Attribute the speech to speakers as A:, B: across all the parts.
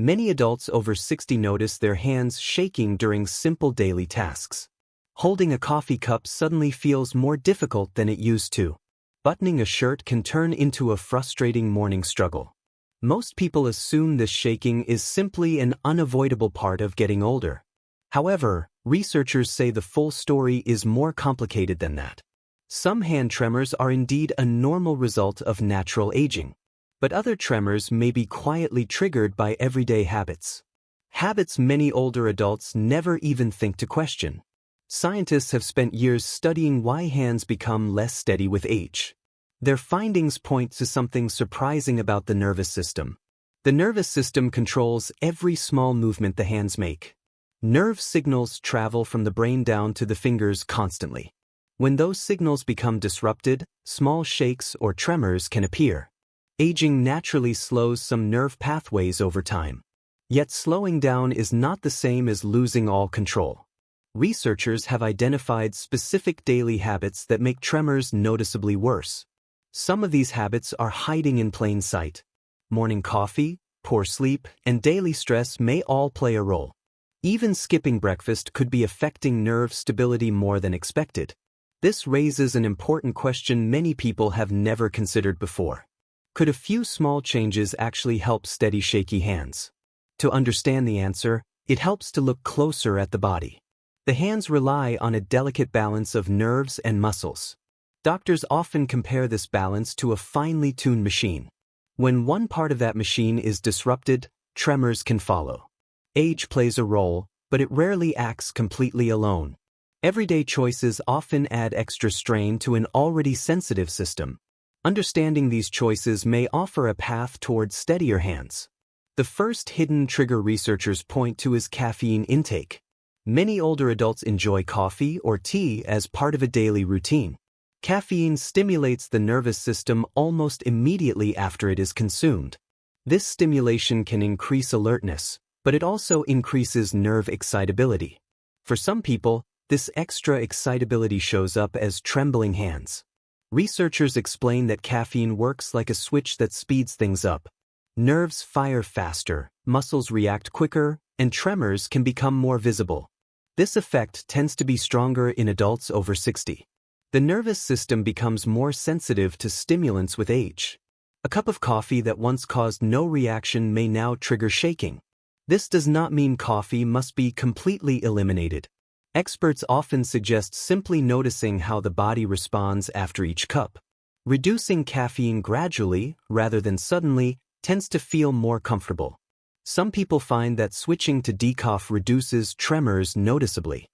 A: Many adults over 60 notice their hands shaking during simple daily tasks. Holding a coffee cup suddenly feels more difficult than it used to. Buttoning a shirt can turn into a frustrating morning struggle. Most people assume this shaking is simply an unavoidable part of getting older. However, researchers say the full story is more complicated than that. Some hand tremors are indeed a normal result of natural aging. But other tremors may be quietly triggered by everyday habits. Habits many older adults never even think to question. Scientists have spent years studying why hands become less steady with age. Their findings point to something surprising about the nervous system. The nervous system controls every small movement the hands make. Nerve signals travel from the brain down to the fingers constantly. When those signals become disrupted, small shakes or tremors can appear. Aging naturally slows some nerve pathways over time. Yet slowing down is not the same as losing all control. Researchers have identified specific daily habits that make tremors noticeably worse. Some of these habits are hiding in plain sight. Morning coffee, poor sleep, and daily stress may all play a role. Even skipping breakfast could be affecting nerve stability more than expected. This raises an important question many people have never considered before. Could a few small changes actually help steady shaky hands? To understand the answer, it helps to look closer at the body. The hands rely on a delicate balance of nerves and muscles. Doctors often compare this balance to a finely tuned machine. When one part of that machine is disrupted, tremors can follow. Age plays a role, but it rarely acts completely alone. Everyday choices often add extra strain to an already sensitive system. Understanding these choices may offer a path towards steadier hands. The first hidden trigger researchers point to is caffeine intake. Many older adults enjoy coffee or tea as part of a daily routine. Caffeine stimulates the nervous system almost immediately after it is consumed. This stimulation can increase alertness, but it also increases nerve excitability. For some people, this extra excitability shows up as trembling hands. Researchers explain that caffeine works like a switch that speeds things up. Nerves fire faster, muscles react quicker, and tremors can become more visible. This effect tends to be stronger in adults over 60. The nervous system becomes more sensitive to stimulants with age. A cup of coffee that once caused no reaction may now trigger shaking. This does not mean coffee must be completely eliminated. Experts often suggest simply noticing how the body responds after each cup. Reducing caffeine gradually, rather than suddenly, tends to feel more comfortable. Some people find that switching to decaf reduces tremors noticeably.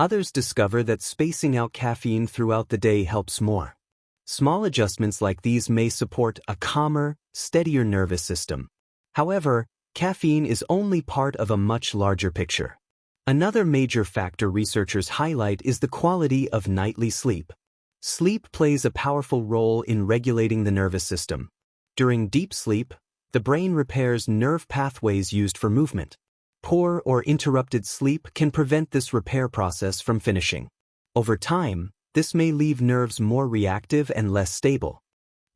A: Others discover that spacing out caffeine throughout the day helps more. Small adjustments like these may support a calmer, steadier nervous system. However, caffeine is only part of a much larger picture. Another major factor researchers highlight is the quality of nightly sleep. Sleep plays a powerful role in regulating the nervous system. During deep sleep, the brain repairs nerve pathways used for movement. Poor or interrupted sleep can prevent this repair process from finishing. Over time, this may leave nerves more reactive and less stable.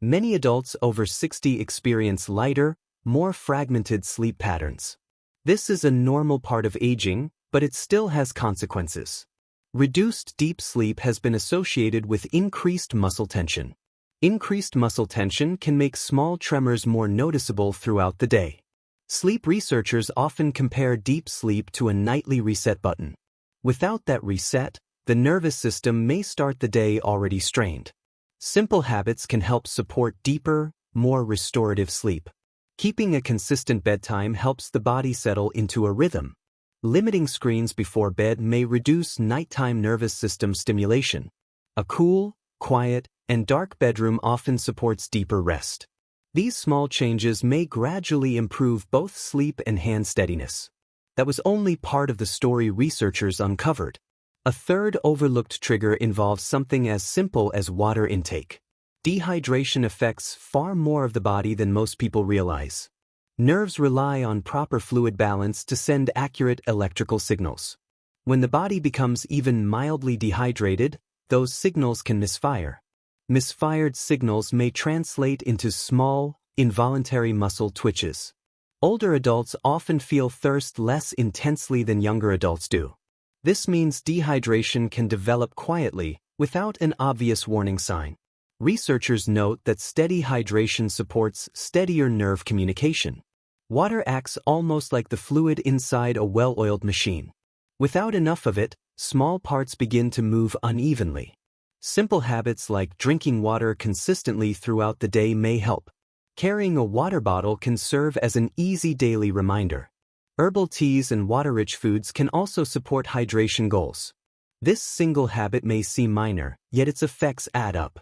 A: Many adults over 60 experience lighter, more fragmented sleep patterns. This is a normal part of aging, but it still has consequences. Reduced deep sleep has been associated with increased muscle tension. Increased muscle tension can make small tremors more noticeable throughout the day. Sleep researchers often compare deep sleep to a nightly reset button. Without that reset, the nervous system may start the day already strained. Simple habits can help support deeper, more restorative sleep. Keeping a consistent bedtime helps the body settle into a rhythm. Limiting screens before bed may reduce nighttime nervous system stimulation. A cool, quiet, and dark bedroom often supports deeper rest. These small changes may gradually improve both sleep and hand steadiness. That was only part of the story researchers uncovered. A third overlooked trigger involves something as simple as water intake. Dehydration affects far more of the body than most people realize. Nerves rely on proper fluid balance to send accurate electrical signals. When the body becomes even mildly dehydrated, those signals can misfire. Misfired signals may translate into small, involuntary muscle twitches. Older adults often feel thirst less intensely than younger adults do. This means dehydration can develop quietly, without an obvious warning sign. Researchers note that steady hydration supports steadier nerve communication. Water acts almost like the fluid inside a well-oiled machine. Without enough of it, small parts begin to move unevenly. Simple habits like drinking water consistently throughout the day may help. Carrying a water bottle can serve as an easy daily reminder. Herbal teas and water-rich foods can also support hydration goals. This single habit may seem minor, yet its effects add up.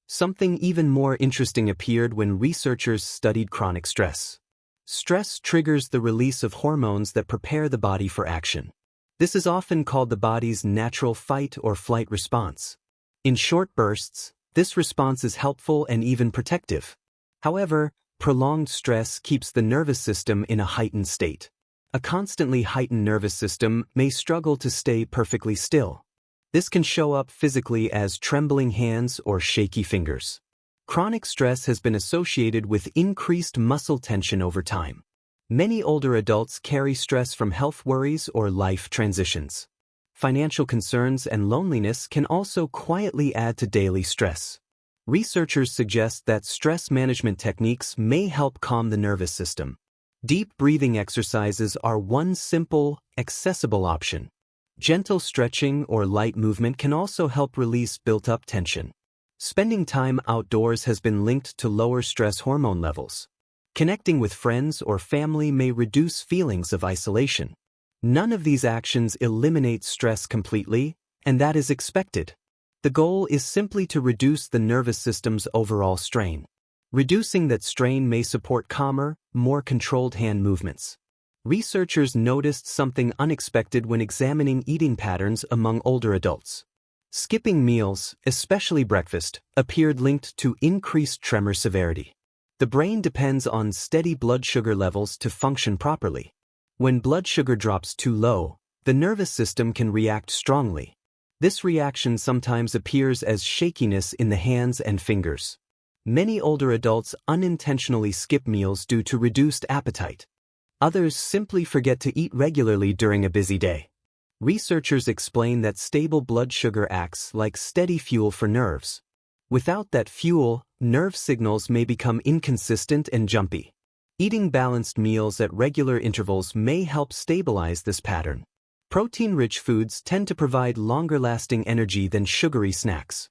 A: Something even more interesting appeared when researchers studied chronic stress. Stress triggers the release of hormones that prepare the body for action. This is often called the body's natural fight or flight response. In short bursts, this response is helpful and even protective. However, prolonged stress keeps the nervous system in a heightened state. A constantly heightened nervous system may struggle to stay perfectly still. This can show up physically as trembling hands or shaky fingers. Chronic stress has been associated with increased muscle tension over time. Many older adults carry stress from health worries or life transitions. Financial concerns and loneliness can also quietly add to daily stress. Researchers suggest that stress management techniques may help calm the nervous system. Deep breathing exercises are one simple, accessible option. Gentle stretching or light movement can also help release built-up tension. Spending time outdoors has been linked to lower stress hormone levels. Connecting with friends or family may reduce feelings of isolation. None of these actions eliminate stress completely, and that is expected. The goal is simply to reduce the nervous system's overall strain. Reducing that strain may support calmer, more controlled hand movements. Researchers noticed something unexpected when examining eating patterns among older adults. Skipping meals, especially breakfast, appeared linked to increased tremor severity. The brain depends on steady blood sugar levels to function properly. When blood sugar drops too low, the nervous system can react strongly. This reaction sometimes appears as shakiness in the hands and fingers. Many older adults unintentionally skip meals due to reduced appetite. Others simply forget to eat regularly during a busy day. Researchers explain that stable blood sugar acts like steady fuel for nerves. Without that fuel, nerve signals may become inconsistent and jumpy. Eating balanced meals at regular intervals may help stabilize this pattern. Protein-rich foods tend to provide longer-lasting energy than sugary snacks.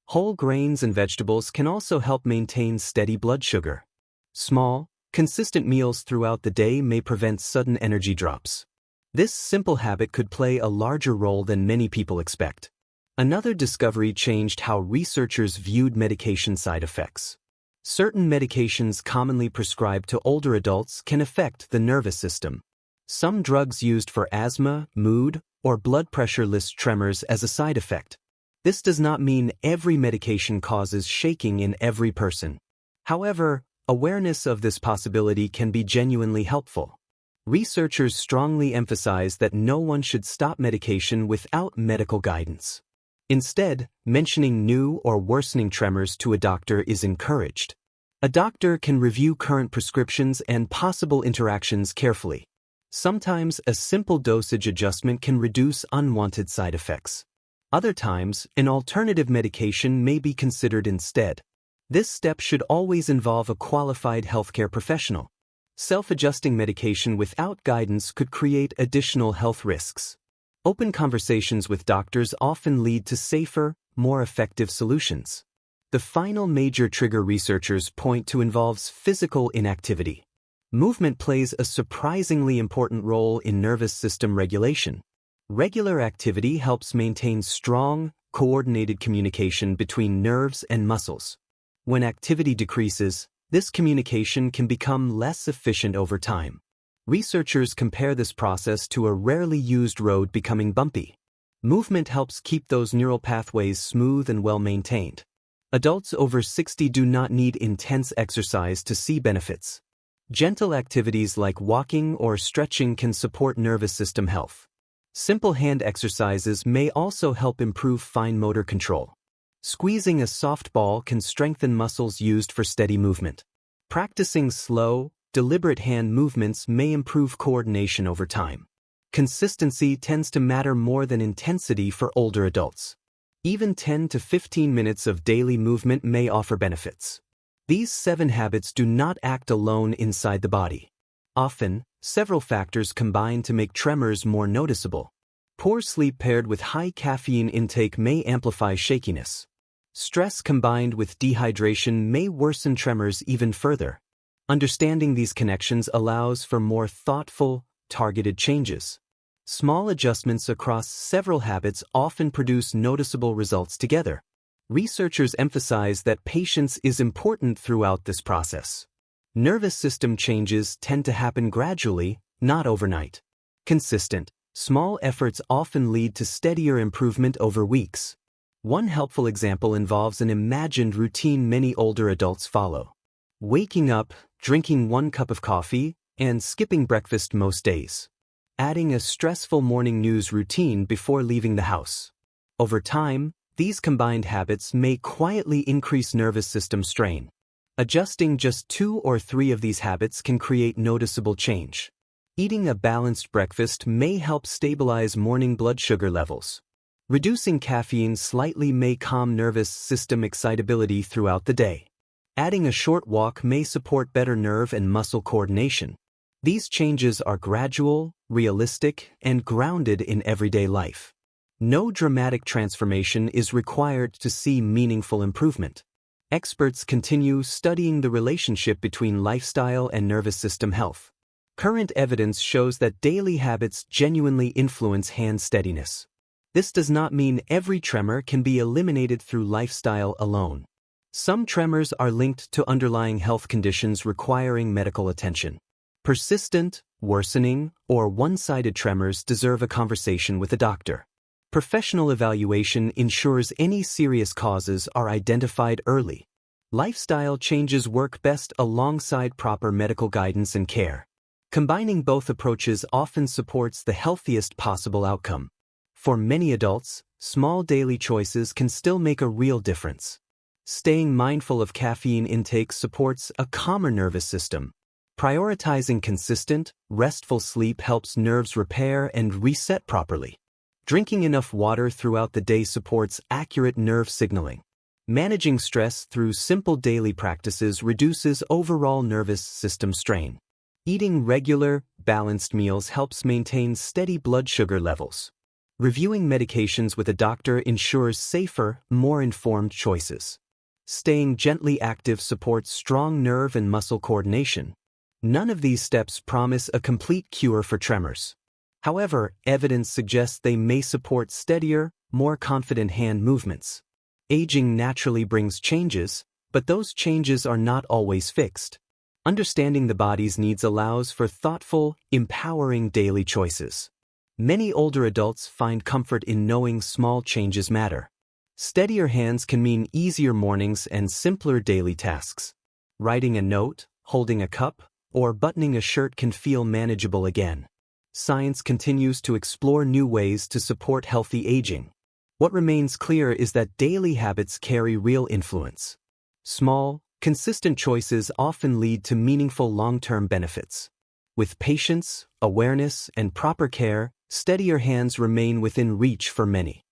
A: Whole grains and vegetables can also help maintain steady blood sugar. Small, consistent meals throughout the day may prevent sudden energy drops. This simple habit could play a larger role than many people expect. Another discovery changed how researchers viewed medication side effects. Certain medications commonly prescribed to older adults can affect the nervous system. Some drugs used for asthma, mood, or blood pressure list tremors as a side effect. This does not mean every medication causes shaking in every person. However, awareness of this possibility can be genuinely helpful. Researchers strongly emphasize that no one should stop medication without medical guidance. Instead, mentioning new or worsening tremors to a doctor is encouraged. A doctor can review current prescriptions and possible interactions carefully. Sometimes a simple dosage adjustment can reduce unwanted side effects. Other times, an alternative medication may be considered instead. This step should always involve a qualified healthcare professional. Self-adjusting medication without guidance could create additional health risks. Open conversations with doctors often lead to safer, more effective solutions. The final major trigger researchers point to involves physical inactivity. Movement plays a surprisingly important role in nervous system regulation. Regular activity helps maintain strong, coordinated communication between nerves and muscles. When activity decreases, this communication can become less efficient over time. Researchers compare this process to a rarely used road becoming bumpy. Movement helps keep those neural pathways smooth and well-maintained. Adults over 60 do not need intense exercise to see benefits. Gentle activities like walking or stretching can support nervous system health. Simple hand exercises may also help improve fine motor control. Squeezing a soft ball can strengthen muscles used for steady movement. Practicing slow, deliberate hand movements may improve coordination over time. Consistency tends to matter more than intensity for older adults. Even 10 to 15 minutes of daily movement may offer benefits. These 7 habits do not act alone inside the body. Often, several factors combine to make tremors more noticeable. Poor sleep paired with high caffeine intake may amplify shakiness. Stress combined with dehydration may worsen tremors even further. Understanding these connections allows for more thoughtful, targeted changes. Small adjustments across several habits often produce noticeable results together. Researchers emphasize that patience is important throughout this process. Nervous system changes tend to happen gradually, not overnight. Consistent, small efforts often lead to steadier improvement over weeks. One helpful example involves an imagined routine many older adults follow. Waking up, drinking 1 cup of coffee, and skipping breakfast most days. Adding a stressful morning news routine before leaving the house. Over time, these combined habits may quietly increase nervous system strain. Adjusting just 2 or 3 of these habits can create noticeable change. Eating a balanced breakfast may help stabilize morning blood sugar levels. Reducing caffeine slightly may calm nervous system excitability throughout the day. Adding a short walk may support better nerve and muscle coordination. These changes are gradual, realistic, and grounded in everyday life. No dramatic transformation is required to see meaningful improvement. Experts continue studying the relationship between lifestyle and nervous system health. Current evidence shows that daily habits genuinely influence hand steadiness. This does not mean every tremor can be eliminated through lifestyle alone. Some tremors are linked to underlying health conditions requiring medical attention. Persistent, worsening, or one-sided tremors deserve a conversation with a doctor. Professional evaluation ensures any serious causes are identified early. Lifestyle changes work best alongside proper medical guidance and care. Combining both approaches often supports the healthiest possible outcome. For many adults, small daily choices can still make a real difference. Staying mindful of caffeine intake supports a calmer nervous system. Prioritizing consistent, restful sleep helps nerves repair and reset properly. Drinking enough water throughout the day supports accurate nerve signaling. Managing stress through simple daily practices reduces overall nervous system strain. Eating regular, balanced meals helps maintain steady blood sugar levels. Reviewing medications with a doctor ensures safer, more informed choices. Staying gently active supports strong nerve and muscle coordination. None of these steps promise a complete cure for tremors. However, evidence suggests they may support steadier, more confident hand movements. Aging naturally brings changes, but those changes are not always fixed. Understanding the body's needs allows for thoughtful, empowering daily choices. Many older adults find comfort in knowing small changes matter. Steadier hands can mean easier mornings and simpler daily tasks. Writing a note, holding a cup, or buttoning a shirt can feel manageable again. Science continues to explore new ways to support healthy aging. What remains clear is that daily habits carry real influence. Small, consistent choices often lead to meaningful long-term benefits. With patience, awareness, and proper care, steadier hands remain within reach for many.